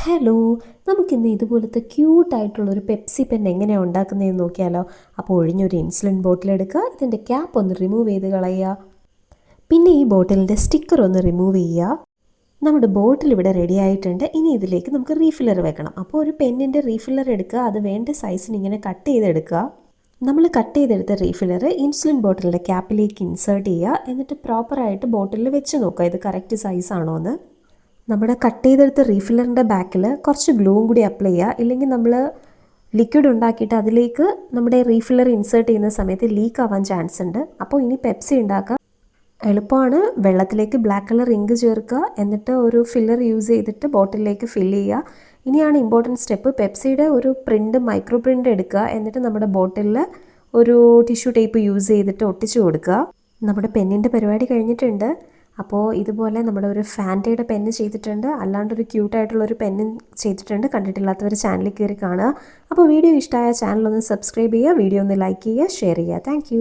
Hello, നമുക്കിന്ന് ഇതുപോലത്തെ ക്യൂട്ടായിട്ടുള്ളൊരു Pepsi pen എങ്ങനെയാണ് ഉണ്ടാക്കുന്നതെന്ന് നോക്കിയാലോ. അപ്പോൾ ഒഴിഞ്ഞൊരു ഇൻസുലിൻ ബോട്ടിൽ എടുക്കുക, ഇതിൻ്റെ ക്യാപ്പ് ഒന്ന് റിമൂവ് ചെയ്ത് കളയുക. പിന്നെ ഈ ബോട്ടിലിൻ്റെ സ്റ്റിക്കർ ഒന്ന് റിമൂവ് ചെയ്യുക. നമ്മുടെ ബോട്ടിൽ ഇവിടെ റെഡി ആയിട്ടുണ്ട്. ഇനി ഇതിലേക്ക് നമുക്ക് റീഫില്ലർ വെക്കണം. അപ്പോൾ ഒരു പെന്നിൻ്റെ റീഫില്ലർ എടുക്കുക, അത് വേണ്ട സൈസിന് ഇങ്ങനെ കട്ട് ചെയ്തെടുക്കുക. നമ്മൾ കട്ട് ചെയ്തെടുത്ത റീഫില്ലർ ഇൻസുലിൻ ബോട്ടിലിൻ്റെ ക്യാപ്പിലേക്ക് ഇൻസേർട്ട് ചെയ്യുക. എന്നിട്ട് പ്രോപ്പറായിട്ട് ബോട്ടിലിൽ വെച്ച് നോക്കുക ഇത് കറക്റ്റ് സൈസാണോ എന്ന്. നമ്മുടെ കട്ട് ചെയ്തെടുത്ത റീഫില്ലറിൻ്റെ ബാക്കിൽ കുറച്ച് ഗ്ലൂവും കൂടി അപ്ലൈ ചെയ്യുക. ഇല്ലെങ്കിൽ നമ്മൾ ലിക്വിഡ് ഉണ്ടാക്കിയിട്ട് അതിലേക്ക് നമ്മുടെ റീഫില്ലർ ഇൻസേർട്ട് ചെയ്യുന്ന സമയത്ത് ലീക്ക് ആവാൻ ചാൻസ് ഉണ്ട്. അപ്പോൾ ഇനി പെപ്സി ഉണ്ടാക്കുക എളുപ്പമാണ്. വെള്ളത്തിലേക്ക് ബ്ലാക്ക് കളർ ഇങ്ക് ചേർക്കുക, എന്നിട്ട് ഒരു ഫില്ലർ യൂസ് ചെയ്തിട്ട് ബോട്ടിലേക്ക് ഫില്ല് ചെയ്യുക. ഇനിയാണ് ഇമ്പോർട്ടൻറ്റ് സ്റ്റെപ്പ്. പെപ്സിയുടെ ഒരു പ്രിൻ്റ്, മൈക്രോ പ്രിൻ്റ് എടുക്കുക. എന്നിട്ട് നമ്മുടെ ബോട്ടിലിൽ ഒരു ടിഷ്യൂ ടേപ്പ് യൂസ് ചെയ്തിട്ട് ഒട്ടിച്ചു കൊടുക്കുക. നമ്മുടെ പെന്നിൻ്റെ പരിപാടി കഴിഞ്ഞിട്ടുണ്ട്. അപ്പോൾ ഇതുപോലെ നമ്മുടെ ഒരു ഫാൻറ്റയുടെ പെന്ന് ചെയ്തിട്ടുണ്ട്, അല്ലാണ്ടൊരു ക്യൂട്ടായിട്ടുള്ളൊരു പെന്നും ചെയ്തിട്ടുണ്ട്. കണ്ടിട്ടില്ലാത്തവർ ചാനലിൽ കയറി കാണുക. അപ്പോൾ വീഡിയോ ഇഷ്ടമായ ചാനലൊന്ന് സബ്സ്ക്രൈബ് ചെയ്യുക, വീഡിയോ ഒന്ന് ലൈക്ക് ചെയ്യുക, ഷെയർ ചെയ്യുക. താങ്ക്